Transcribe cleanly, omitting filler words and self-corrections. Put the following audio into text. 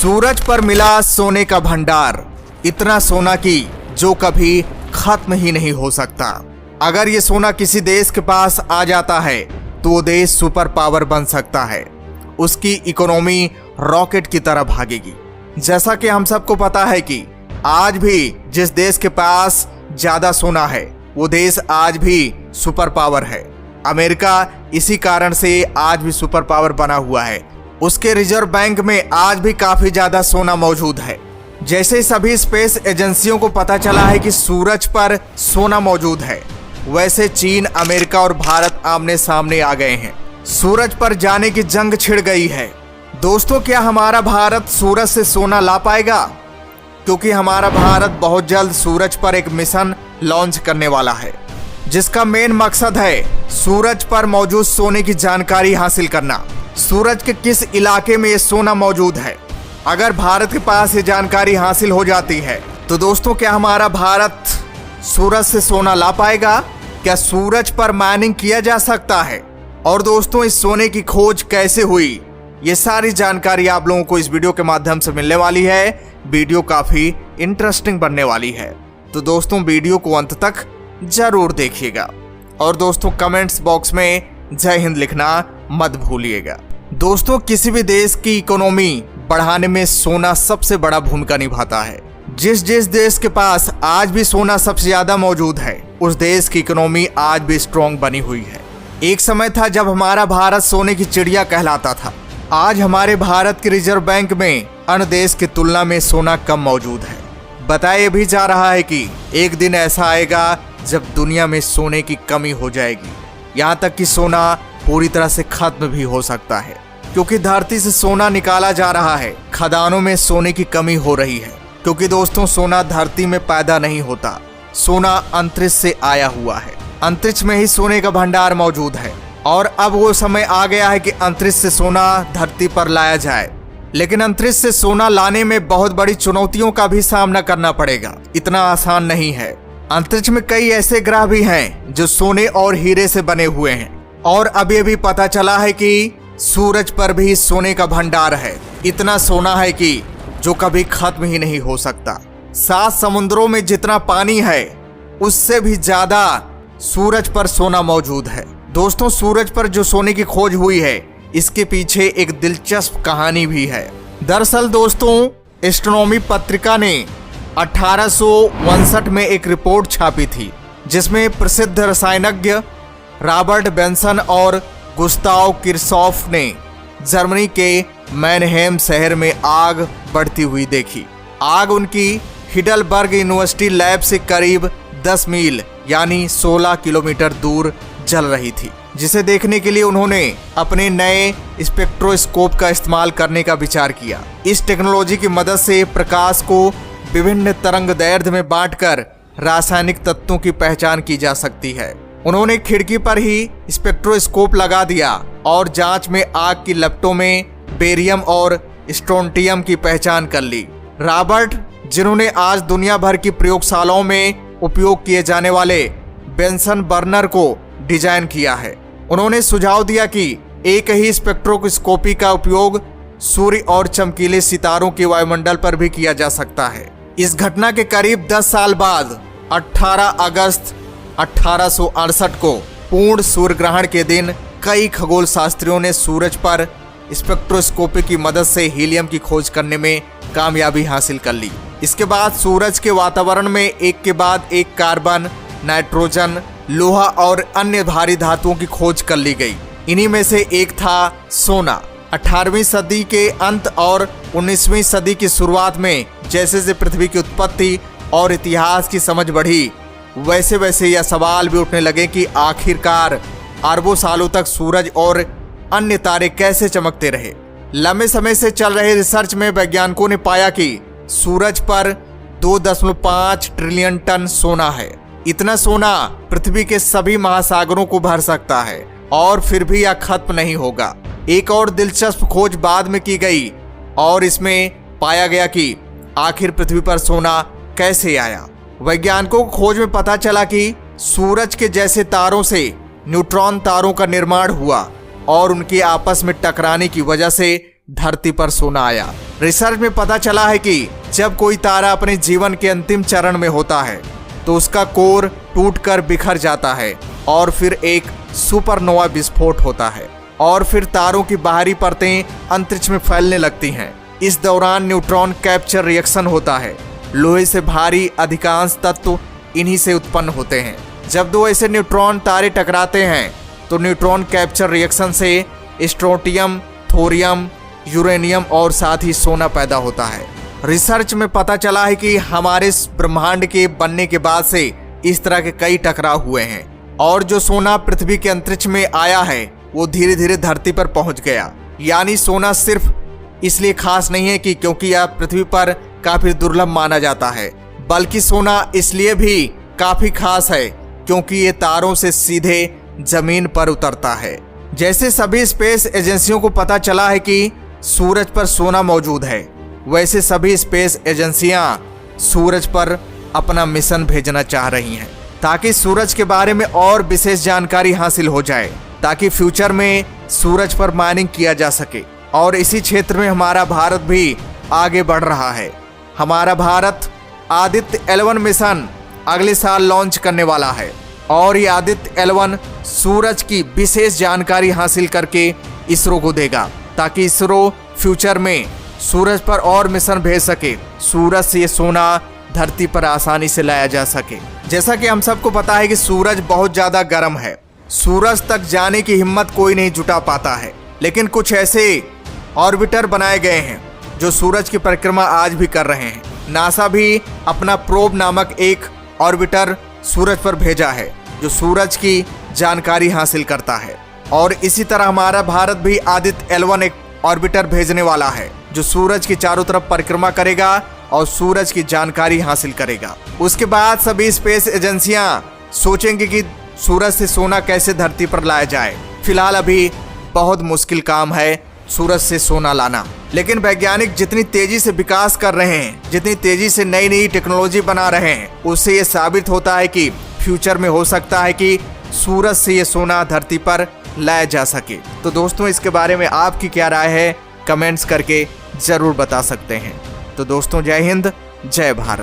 सूरज पर मिला सोने का भंडार, इतना सोना कि जो कभी खत्म ही नहीं हो सकता। अगर ये सोना किसी देश के पास आ जाता है तो वो देश सुपर पावर बन सकता है। उसकी इकोनॉमी रॉकेट की तरह भागेगी। जैसा कि हम सबको पता है कि आज भी जिस देश के पास ज्यादा सोना है वो देश आज भी सुपर पावर है। अमेरिका इसी कारण से आज भी सुपर पावर बना हुआ है। उसके रिजर्व बैंक में आज भी काफी ज्यादा सोना मौजूद है। जैसे सभी स्पेस एजेंसियों को पता चला है कि सूरज पर सोना मौजूद है, वैसे चीन, अमेरिका और भारत आमने सामने आ गए हैं। सूरज पर जाने की जंग छिड़ गई है। दोस्तों, क्या हमारा भारत सूरज से सोना ला पाएगा? क्योंकि हमारा भारत बहुत जल्द सूरज पर एक मिशन लॉन्च करने वाला है, जिसका मेन मकसद है सूरज पर मौजूद सोने की जानकारी हासिल करना। सूरज के किस इलाके में ये सोना मौजूद है, अगर भारत के पास ये जानकारी हासिल हो जाती है तो दोस्तों, क्या हमारा भारत सूरज से सोना ला पाएगा? क्या सूरज पर माइनिंग किया जा सकता है? और दोस्तों, इस सोने की खोज कैसे हुई, ये सारी जानकारी आप लोगों को इस वीडियो के माध्यम से मिलने वाली है। वीडियो काफी इंटरेस्टिंग बनने वाली है, तो दोस्तों वीडियो को अंत तक जरूर देखिएगा। और दोस्तों, कमेंट्स बॉक्स में जय हिंद लिखना मत भूलिएगा। दोस्तों, किसी भी देश की इकोनॉमी बढ़ाने में सोना सबसे बड़ा भूमिका निभाता है। जिस देश के पास आज भी सोना सबसे ज्यादा मौजूद है, उस देश की इकोनॉमी आज भी स्ट्रॉन्ग बनी हुई है। एक समय था जब हमारा भारत सोने की चिड़िया कहलाता था। आज हमारे भारत के रिजर्व बैंक में अन्य देश की तुलना में सोना कम मौजूद है। बताया भी जा रहा है कि एक दिन ऐसा आएगा जब दुनिया में सोने की कमी हो जाएगी, यहाँ तक कि सोना पूरी तरह से खत्म भी हो सकता है, क्योंकि धरती से सोना निकाला जा रहा है। खदानों में सोने की कमी हो रही है, क्योंकि दोस्तों सोना धरती में पैदा नहीं होता, सोना अंतरिक्ष से आया हुआ है। अंतरिक्ष में ही सोने का भंडार मौजूद है और अब वो समय आ गया है कि अंतरिक्ष से सोना धरती पर लाया जाए। लेकिन अंतरिक्ष से सोना लाने में बहुत बड़ी चुनौतियों का भी सामना करना पड़ेगा, इतना आसान नहीं है। अंतरिक्ष में कई ऐसे ग्रह भी हैं जो सोने और हीरे से बने हुए हैं, और अब ये भी पता चला है कि सूरज पर भी सोने का भंडार है। इतना सोना है कि जो कभी खत्म ही नहीं हो सकता। 7 समुद्रों में जितना पानी है उससे भी ज्यादा सूरज पर सोना मौजूद है। दोस्तों, सूरज पर जो सोने की खोज हुई है, इसके पीछे एक दिलचस्प कहानी भी है। दरअसल दोस्तों, एस्ट्रोनॉमी पत्रिका ने 1859 में एक रिपोर्ट छापी थी, जिसमें प्रसिद्ध रसायनज्ञ रॉबर्ट बेंसन और गुस्ताव किरचॉफ ने जर्मनी के मैनहेम शहर में आग बढ़ती हुई देखी। आग उनकी हिडलबर्ग यूनिवर्सिटी लैब से करीब 10 मील यानी 16 किलोमीटर दूर जल रही थी, जिसे देखने के लिए उन्होंने अपने नए स्पेक्ट्रोस्कोप का इस्तेमाल करने का विचार किया। इस टेक्नोलॉजी की मदद से प्रकाश को विभिन्न तरंगदैर्घ्य में बांटकर रासायनिक तत्वों की पहचान की जा सकती है। उन्होंने खिड़की पर ही स्पेक्ट्रोस्कोप लगा दिया और जांच में आग की लपटों में बेरियम और स्ट्रोंटियम की पहचान कर ली। रॉबर्ट, जिन्होंने आज दुनिया भर की प्रयोगशालाओं में उपयोग किए जाने वाले बेंसन बर्नर को डिजाइन किया है, उन्होंने सुझाव दिया कि एक ही स्पेक्ट्रोस्कोपी का उपयोग सूर्य और चमकीले सितारों के वायुमंडल पर भी किया जा सकता है। इस घटना के करीब 10 साल बाद 18 अगस्त 1868 को पूर्ण सूर्य ग्रहण के दिन कई खगोल शास्त्रियों ने सूरज पर स्पेक्ट्रोस्कोपी की मदद से हीलियम की खोज करने में कामयाबी हासिल कर ली। इसके बाद सूरज के वातावरण में एक के बाद एक कार्बन, नाइट्रोजन, लोहा और अन्य भारी धातुओं की खोज कर ली गई। इन्हीं में से एक था सोना। 18वीं सदी के अंत और 19वीं सदी की शुरुआत में जैसे जैसे पृथ्वी की उत्पत्ति और इतिहास की समझ बढ़ी, वैसे वैसे यह सवाल भी उठने लगे कि आखिरकार अरबों सालों तक सूरज और अन्य तारे कैसे चमकते रहे। लंबे समय से चल रहे रिसर्च में वैज्ञानिकों ने पाया कि सूरज पर 2.5 ट्रिलियन टन सोना है। इतना सोना पृथ्वी के सभी महासागरों को भर सकता है और फिर भी यह खत्म नहीं होगा। एक और दिलचस्प खोज बाद में की गई और इसमें पाया गया कि आखिर पृथ्वी पर सोना कैसे आया। वैज्ञानिकों को खोज में पता चला कि सूरज के जैसे तारों से न्यूट्रॉन तारों का निर्माण हुआ और उनके आपस में टकराने की वजह से धरती पर सोना आया। रिसर्च में पता चला है कि जब कोई तारा अपने जीवन के अंतिम चरण में होता है तो उसका कोर टूटकर बिखर जाता है और फिर एक सुपरनोवा विस्फोट होता है और फिर तारों की बाहरी परतें अंतरिक्ष में फैलने लगती हैं। इस दौरान न्यूट्रॉन कैप्चर रिएक्शन होता है। लोहे से भारी अधिकांश तत्व इन्हीं से उत्पन्न होते हैं। जब दो ऐसे न्यूट्रॉन तारे टकराते हैं तो न्यूट्रॉन कैप्चर रिएक्शन से स्ट्रोंटियम, थोरियम, यूरेनियम और साथ ही सोना पैदा होता है। रिसर्च में पता चला है कि हमारे ब्रह्मांड के बनने के बाद से इस तरह के कई टकराव हुए हैं और जो सोना पृथ्वी के अंतरिक्ष में आया है वो धीरे धीरे धरती पर पहुंच गया। यानी सोना सिर्फ इसलिए खास नहीं है कि क्योंकि यह पृथ्वी पर काफी दुर्लभ माना जाता है, बल्कि सोना इसलिए भी काफी खास है क्योंकि ये तारों से सीधे जमीन पर उतरता है। जैसे सभी स्पेस एजेंसियों को पता चला है कि सूरज पर सोना मौजूद है, वैसे सभी स्पेस एजेंसियां सूरज पर अपना मिशन भेजना चाह रही हैं ताकि सूरज के बारे में और विशेष जानकारी हासिल हो जाए, ताकि फ्यूचर में सूरज पर माइनिंग किया जा सके। और इसी क्षेत्र में हमारा भारत भी आगे बढ़ रहा है। हमारा भारत आदित्य L1 मिशन अगले साल लॉन्च करने वाला है और ये आदित्य L1 सूरज की विशेष जानकारी हासिल करके इसरो को देगा ताकि इसरो फ्यूचर में सूरज पर और मिशन भेज सके, सूरज से ये सोना धरती पर आसानी से लाया जा सके। जैसा कि हम सबको पता है कि सूरज बहुत ज्यादा गर्म है, सूरज तक जाने की हिम्मत कोई नहीं जुटा पाता है, लेकिन कुछ ऐसे ऑर्बिटर बनाए गए हैं जो सूरज की परिक्रमा आज भी कर रहे हैं। नासा भी अपना प्रोब नामक एक ऑर्बिटर सूरज पर भेजा है जो सूरज की जानकारी हासिल करता है और इसी तरह हमारा भारत भी आदित्य L1 एक ऑर्बिटर भेजने वाला है जो सूरज की चारों तरफ परिक्रमा करेगा और सूरज की जानकारी हासिल करेगा। उसके बाद सभी स्पेस एजेंसियां सोचेंगी कि सूरज से सोना कैसे धरती पर लाया जाए। फिलहाल अभी बहुत मुश्किल काम है सूरज से सोना लाना, लेकिन वैज्ञानिक जितनी तेजी से विकास कर रहे हैं, जितनी तेजी से नई नई टेक्नोलॉजी बना रहे हैं, उससे ये साबित होता है कि फ्यूचर में हो सकता है कि सूरज से ये सोना धरती पर लाया जा सके। तो दोस्तों, इसके बारे में आपकी क्या राय है, कमेंट्स करके जरूर बता सकते हैं। तो दोस्तों, जय हिंद, जय भारत।